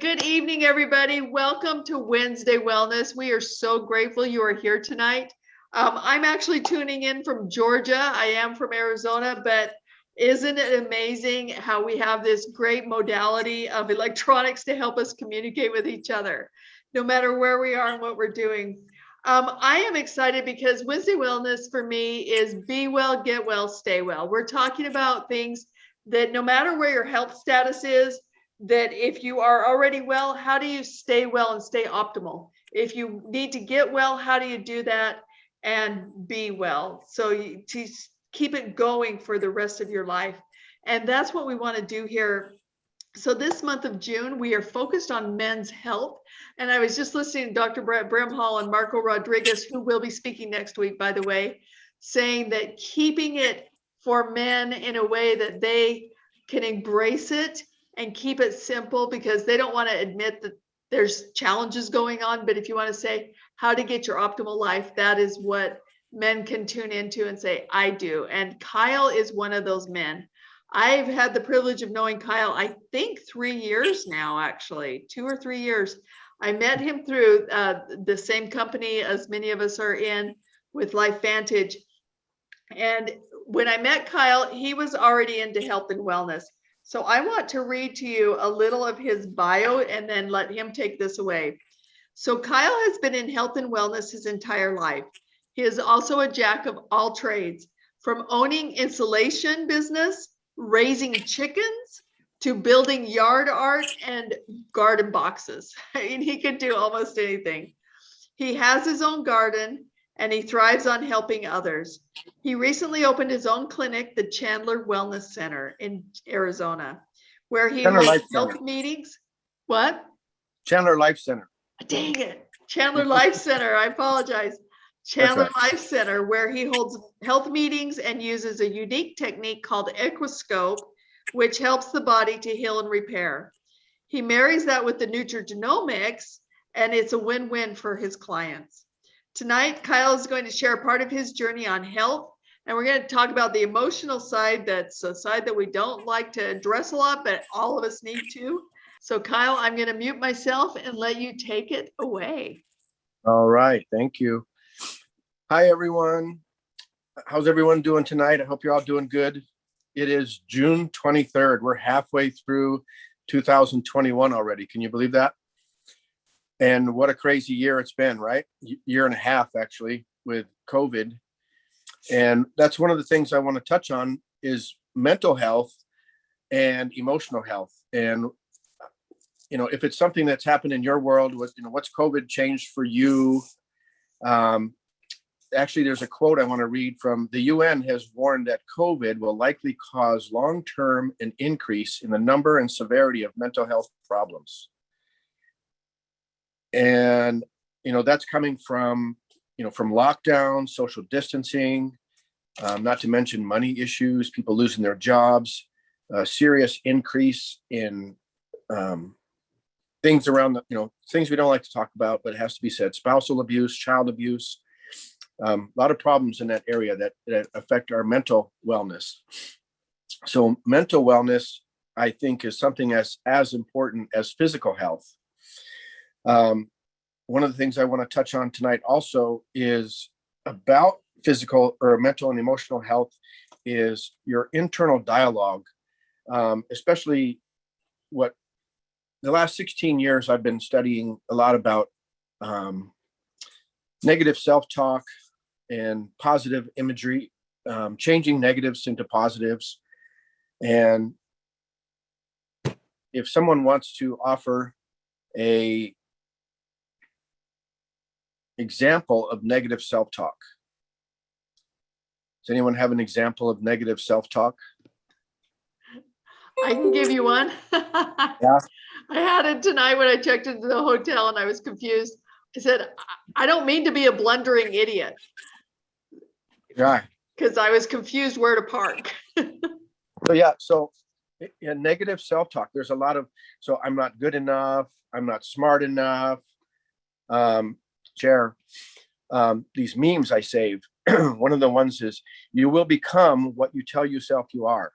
good evening, everybody. Welcome to Wednesday Wellness. We are so grateful you are here tonight. I'm actually tuning in from Georgia. I am from Arizona, but isn't it amazing how we have this great modality of electronics to help us communicate with each other, no matter where we are and what we're doing. I am excited because Wednesday Wellness for me is be well, get well, stay well. We're talking about things that no matter where your health status is, that if you are already well, how do you stay well and stay optimal? If you need to get well, how do you do that and be well? So to keep it going for the rest of your life. And that's what we want to do here. So this month of June, we are focused on men's health. And I was just listening to Dr. Brett Brimhall and Marco Rodriguez, who will be speaking next week, by the way, saying that keeping it for men in a way that they can embrace it and keep it simple, because they don't want to admit that there's challenges going on. But if you want to say how to get your optimal life, that is what men can tune into and say, I do. And Kyle is one of those men. I've had the privilege of knowing Kyle, I think 3 years now, actually, 2 or 3 years. I met him through the same company as many of us are in with LifeVantage. And when I met Kyle, he was already into health and wellness. So I want to read to you a little of his bio and then let him take this away. So Kyle has been in health and wellness his entire life. He is also a jack of all trades, from owning insulation business, raising chickens, to building yard art and garden boxes. I mean, he can do almost anything. He has his own garden and he thrives on helping others. He recently opened his own clinic, the Chandler Wellness Center in Arizona, where he holds health meetings. What? Chandler Life Center. Dang it. Chandler Life Center. I apologize. Chandler Life Center, where he holds health meetings and uses a unique technique called Equiscope, which helps the body to heal and repair. He marries that with the nutrigenomics, and it's a win-win for his clients. Tonight, Kyle is going to share part of his journey on health, and we're going to talk about the emotional side. That's a side that we don't like to address a lot, but all of us need to. So Kyle, I'm going to mute myself and let you take it away. All right. Thank you. Hi, everyone. How's everyone doing tonight? I hope you're all doing good. It is June 23rd. We're halfway through 2021 already. Can you believe that? And what a crazy year it's been, right? Year and a half, actually, with COVID. And that's one of the things I want to touch on is mental health and emotional health. And, you know, if it's something that's happened in your world, what's COVID changed for you? Actually, there's a quote I want to read from the UN has warned that COVID will likely cause long-term an increase in the number and severity of mental health problems. And, that's coming from, from lockdown, social distancing, not to mention money issues, people losing their jobs, a serious increase in things around things we don't like to talk about, but it has to be said, spousal abuse, child abuse, a lot of problems in that area that affect our mental wellness. So mental wellness, I think, is something as important as physical health. One of the things I want to touch on tonight also is about physical or mental and emotional health is your internal dialogue, especially what the last 16 years I've been studying a lot about negative self-talk and positive imagery, changing negatives into positives. And if someone wants to offer a example of negative self-talk, does anyone have an example of negative self-talk? I can give you one. Yeah. I had it tonight when I checked into the hotel and I was confused. I said, I don't mean to be a blundering idiot. Right. Because I was confused where to park. So in negative self-talk, there's a lot of, so I'm not good enough, I'm not smart enough. Share these memes I saved. One of the ones is, you will become what you tell yourself you are.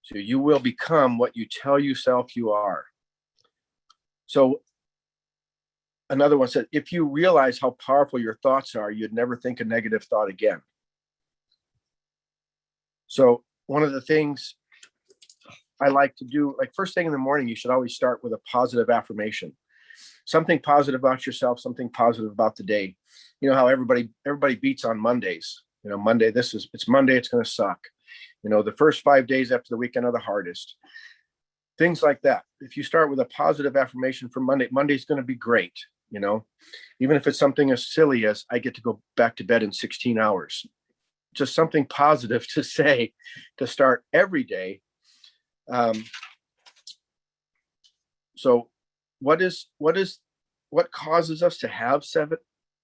So you will become what you tell yourself you are. So another one said, if you realize how powerful your thoughts are, you'd never think a negative thought again. So one of the things I like to do, like first thing in the morning, you should always start with a positive affirmation. Something positive about yourself, something positive about the day. You know how everybody beats on Mondays. You know, Monday, it's Monday, it's going to suck. You know, the first 5 days after the weekend are the hardest. Things like that. If you start with a positive affirmation for Monday, Monday's going to be great. You know, even if it's something as silly as I get to go back to bed in 16 hours, just something positive to say to start every day. So what causes us to have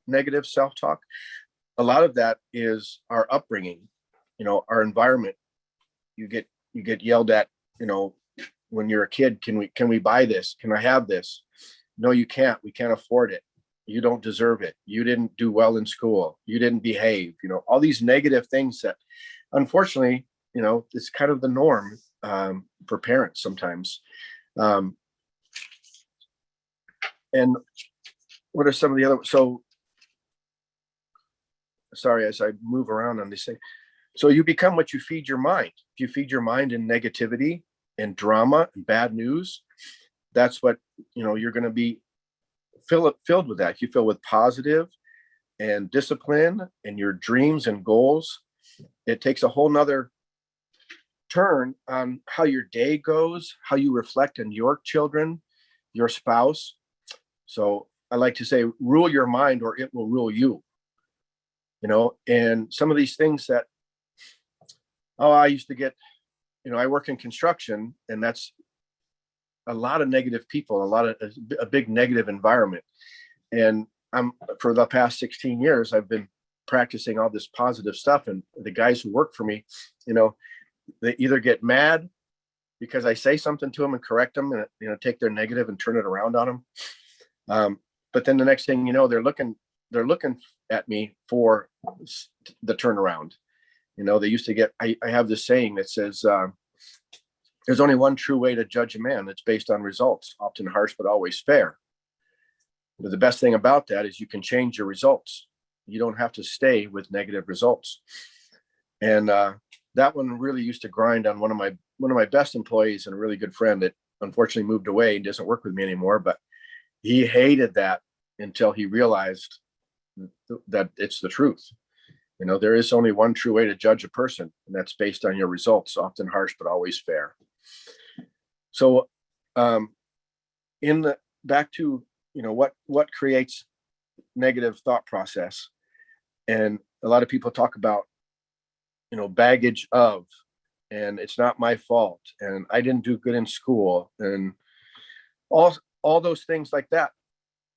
negative self-talk? A lot of that is our upbringing, you know, our environment. You get yelled at, you know, when you're a kid, can we buy this? Can I have this? No, you can't. We can't afford it. You don't deserve it. You didn't do well in school. You didn't behave. You know, all these negative things that, unfortunately, you know, it's kind of the norm for parents sometimes. And what are some of the other? So, sorry, as I move around on this thing. So you become what you feed your mind. If you feed your mind in negativity and drama and bad news, that's what, you know, you're going to be filled with that. If you fill with positive and discipline and your dreams and goals, it takes a whole nother turn on how your day goes, how you reflect on your children, your spouse. So I like to say, rule your mind or it will rule you. You know, and some of these things that, I used to get, you know, I work in construction, and that's a lot of negative people, a big negative environment. And for the past 16 years, I've been practicing all this positive stuff. And the guys who work for me, you know, they either get mad because I say something to them and correct them and, you know, take their negative and turn it around on them. But then the next thing you know, they're looking at me for the turnaround. You know, they used to get, I have this saying that says, there's only one true way to judge a man. It's based on results, often harsh, but always fair. But the best thing about that is you can change your results. You don't have to stay with negative results. And that one really used to grind on one of my best employees and a really good friend that unfortunately moved away and doesn't work with me anymore. But he hated that until he realized that it's the truth. You know, there is only one true way to judge a person, and that's based on your results, often harsh, but always fair. So back to, you know, what creates negative thought process. And a lot of people talk about, you know, baggage of, and it's not my fault, and I didn't do good in school, and all those things like that,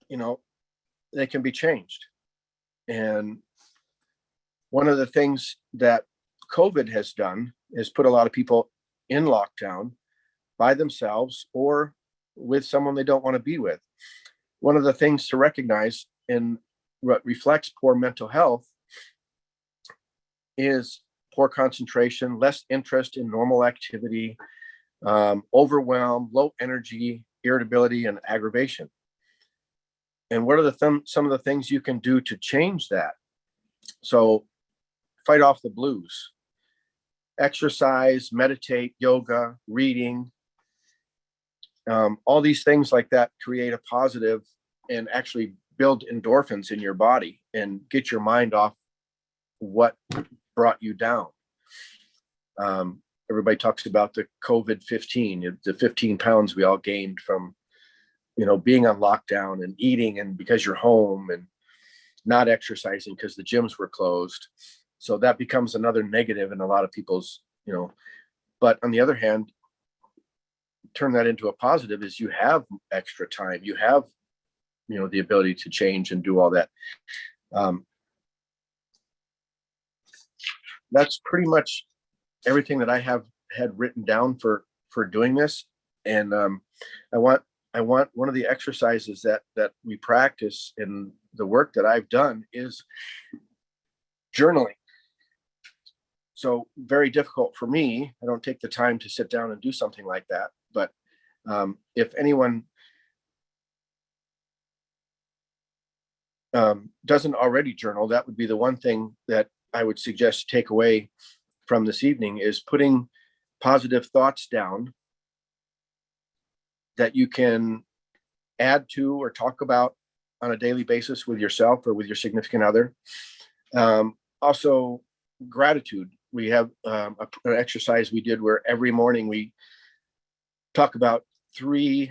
you know, they can be changed. And one of the things that COVID has done is put a lot of people in lockdown by themselves or with someone they don't want to be with. One of the things to recognize in what reflects poor mental health is poor concentration, less interest in normal activity, overwhelm, low energy, irritability, and aggravation. And what are some of the things you can do to change that? So fight off the blues. Exercise, meditate, yoga, reading, all these things like that create a positive and actually build endorphins in your body and get your mind off what brought you down. Everybody talks about the COVID-15, the 15 pounds we all gained from, you know, being on lockdown and eating, and because you're home, and not exercising because the gyms were closed. So that becomes another negative in a lot of people's, you know, but on the other hand, turn that into a positive is you have extra time. You have, you know, the ability to change and do all that. That's pretty much everything that I had written down for doing this. And I want one of the exercises that we practice in the work that I've done is journaling. So very difficult for me. I don't take the time to sit down and do something like that. But if anyone doesn't already journal, that would be the one thing that I would suggest to take away from this evening, is putting positive thoughts down that you can add to or talk about on a daily basis with yourself or with your significant other. Also, gratitude. We have an exercise we did where every morning we talk about 3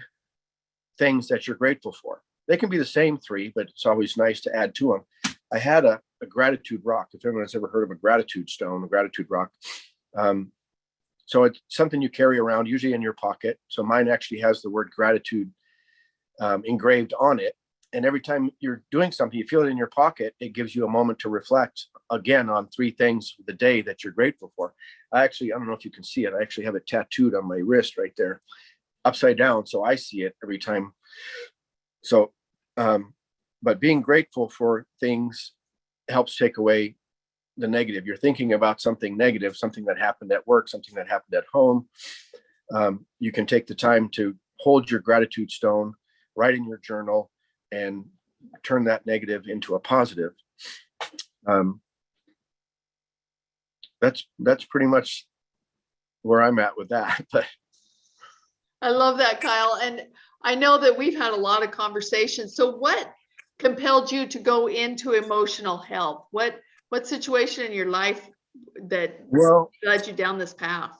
things that you're grateful for. They can be the same 3, but it's always nice to add to them. I had a gratitude rock. If anyone's ever heard of a gratitude stone, a gratitude rock. So it's something you carry around, usually in your pocket. So mine actually has the word gratitude engraved on it. And every time you're doing something, you feel it in your pocket, it gives you a moment to reflect again on 3 things of the day that you're grateful for. I don't know if you can see it. I actually have it tattooed on my wrist right there, upside down. So I see it every time. So, but being grateful for things helps take away the negative. You're thinking about something negative, something that happened at work, something that happened at home. You can take the time to hold your gratitude stone, write in your journal, and turn that negative into a positive. That's pretty much where I'm at with that. But I love that, Kyle. And I know that we've had a lot of conversations. So what compelled you to go into emotional health? What situation in your life that led you down this path?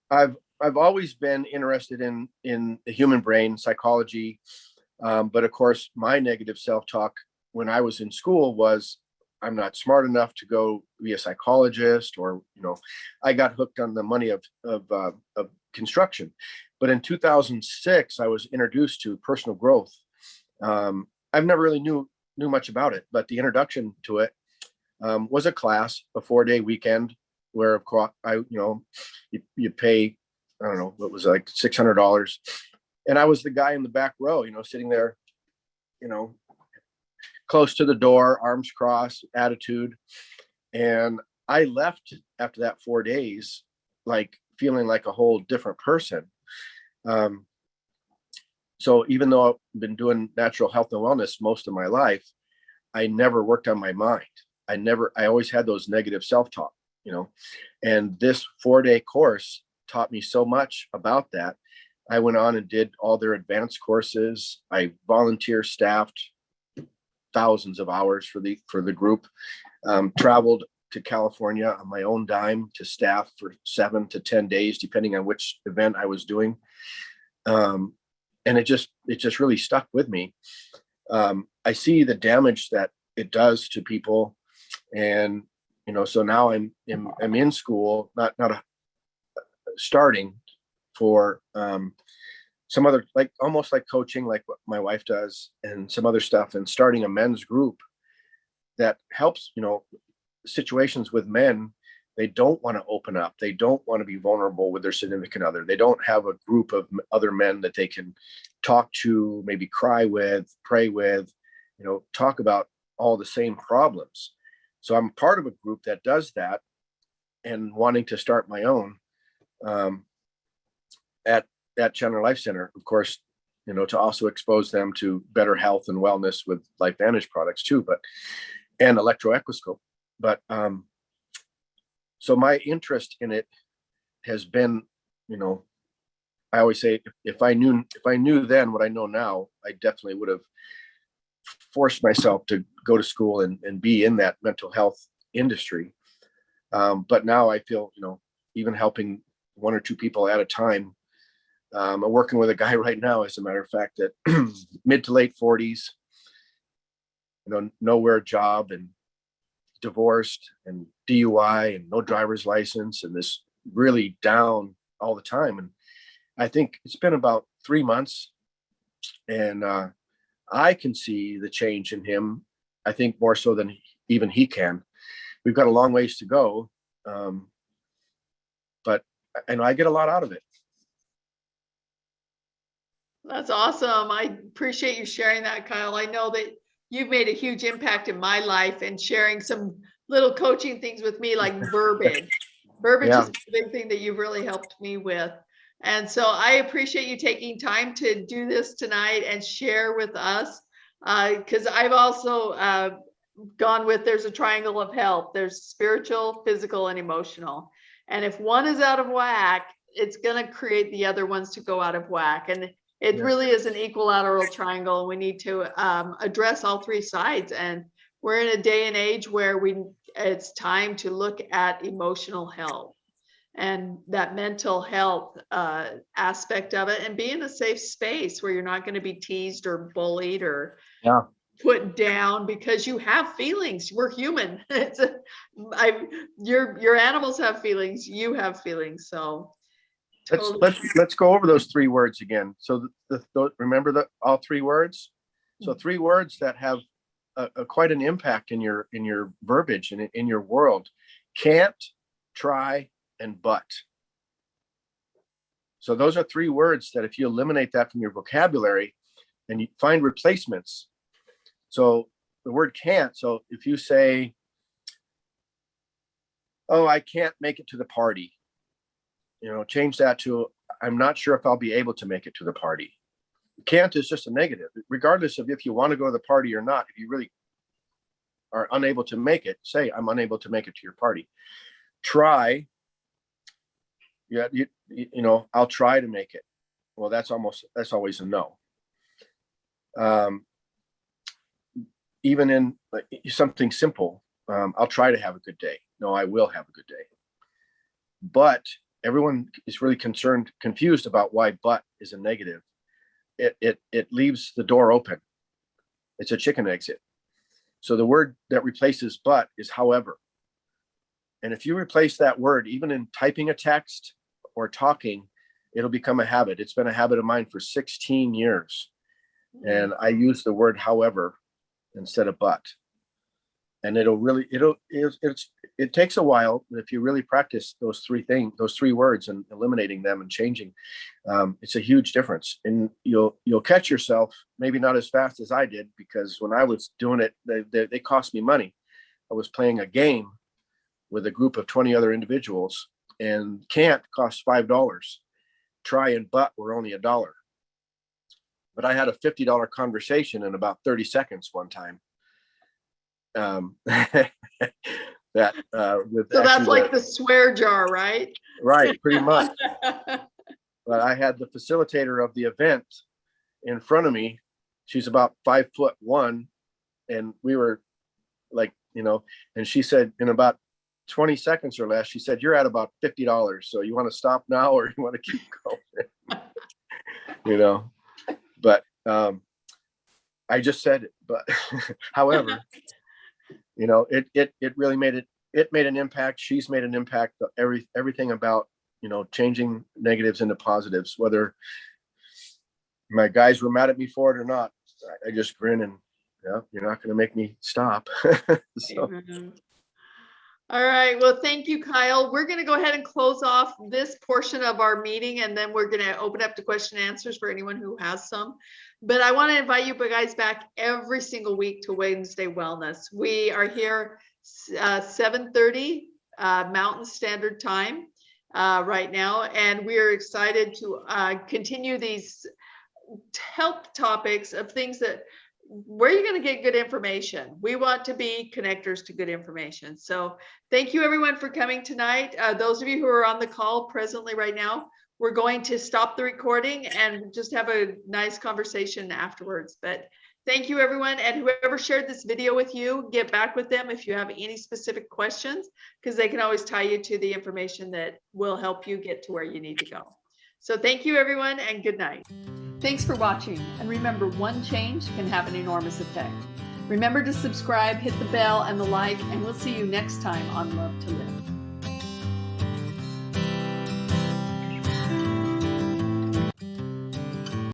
I've always been interested in the human brain, psychology. But of course, my negative self-talk when I was in school was, I'm not smart enough to go be a psychologist, or, I got hooked on the money of construction. But in 2006, I was introduced to personal growth. I've never really knew much about it, but the introduction to it was a class, a 4-day weekend where, of course, you pay, I don't know, it was like $600. And I was the guy in the back row, sitting there, close to the door, arms crossed, attitude. And I left after that 4 days, like feeling like a whole different person. So even though I've been doing natural health and wellness most of my life, I never worked on my mind. I always had those negative self-talk, and this 4-day course taught me so much about that. I went on and did all their advanced courses. I volunteer staffed thousands of hours for the group, traveled to California on my own dime to staff for 7 to 10 days, depending on which event I was doing. And it just really stuck with me. I see the damage that it does to people. And, so now I'm in school, not starting for some other, like almost like coaching, like what my wife does, and some other stuff, and starting a men's group that helps, situations with men. They don't want to open up. They don't want to be vulnerable with their significant other. They don't have a group of other men that they can talk to, maybe cry with, pray with, talk about all the same problems. So I'm part of a group that does that, and wanting to start my own at Cellular Life Center, of course, to also expose them to better health and wellness with Life Vantage products too, and electroequiscope. But so my interest in it has been, I always say, if I knew then what I know now, I definitely would have forced myself to go to school and be in that mental health industry. But now I feel, even helping 1 or 2 people at a time. I'm working with a guy right now, as a matter of fact, that mid to late 40s, nowhere job, and divorced, and DUI, and no driver's license, and this really down all the time. And I think it's been about 3 months, and I can see the change in him. I think more so than even he can. We've got a long ways to go, but I get a lot out of it. That's awesome. I appreciate you sharing that, Kyle. I know that you've made a huge impact in my life, and sharing some little coaching things with me, like verbiage. Verbiage Yeah. is a big thing that you've really helped me with. And so I appreciate you taking time to do this tonight and share with us. Because I've also gone with there's a triangle of health. There's spiritual, physical, and emotional. And if one is out of whack, it's going to create the other ones to go out of whack. And it really is an equilateral triangle. We need to address all three sides. And we're in a day and age where it's time to look at emotional health and that mental health aspect of it, and be in a safe space where you're not going to be teased or bullied or put down because you have feelings. We're human. Your animals have feelings. You have feelings. So totally. Let's go over those three words again. So remember all three words. So three words that have quite an impact in your verbiage and in your world: can't, try, and but. So those are three words that if you eliminate that from your vocabulary and you find replacements. So the word can't. So if you say, oh, I can't make it to the party, change that to, I'm not sure if I'll be able to make it to the party. Can't is just a negative, regardless of if you want to go to the party or not. If you really are unable to make it, say, I'm unable to make it to your party. Try, I'll try to make it. Well, that's always a no. Even in something simple, I'll try to have a good day. No, I will have a good day. But everyone is really confused about why but is a negative. It leaves the door open. It's a chicken exit. So the word that replaces but is however. And if you replace that word, even in typing a text or talking, it'll become a habit. It's been a habit of mine for 16 years. And I use the word however instead of but. And it takes a while. If you really practice those three words and eliminating them and changing, it's a huge difference. And you'll catch yourself, maybe not as fast as I did, because when I was doing it, they cost me money. I was playing a game with a group of 20 other individuals, and can't cost $5. Try and but were only $1. But I had a $50 conversation in about 30 seconds one time. So that's like the swear jar, right? Right, pretty much. But I had the facilitator of the event in front of me. She's about 5'1", and we were like, and she said in about 20 seconds or less, she said, you're at about $50. So you want to stop now or you want to keep going? But I just said it. But however, it really made an impact. She's made an impact. Everything about, changing negatives into positives, whether my guys were mad at me for it or not. I just grin and, you're not going to make me stop. So. All right. Well, thank you, Kyle. We're going to go ahead and close off this portion of our meeting, and then we're going to open up to question and answers for anyone who has some. But I want to invite you guys back every single week to Wednesday Wellness. We are here 7:30 Mountain Standard Time right now, and we are excited to continue these health topics of things that where you're going to get good information. We want to be connectors to good information. So thank you everyone for coming tonight. Those of you who are on the call presently right now, we're going to stop the recording and just have a nice conversation afterwards. But thank you everyone. And whoever shared this video with you, get back with them if you have any specific questions, because they can always tie you to the information that will help you get to where you need to go. So thank you everyone, and good night. Thanks for watching, and remember, one change can have an enormous effect. Remember to subscribe, hit the bell and the like, and we'll see you next time on Love to Live.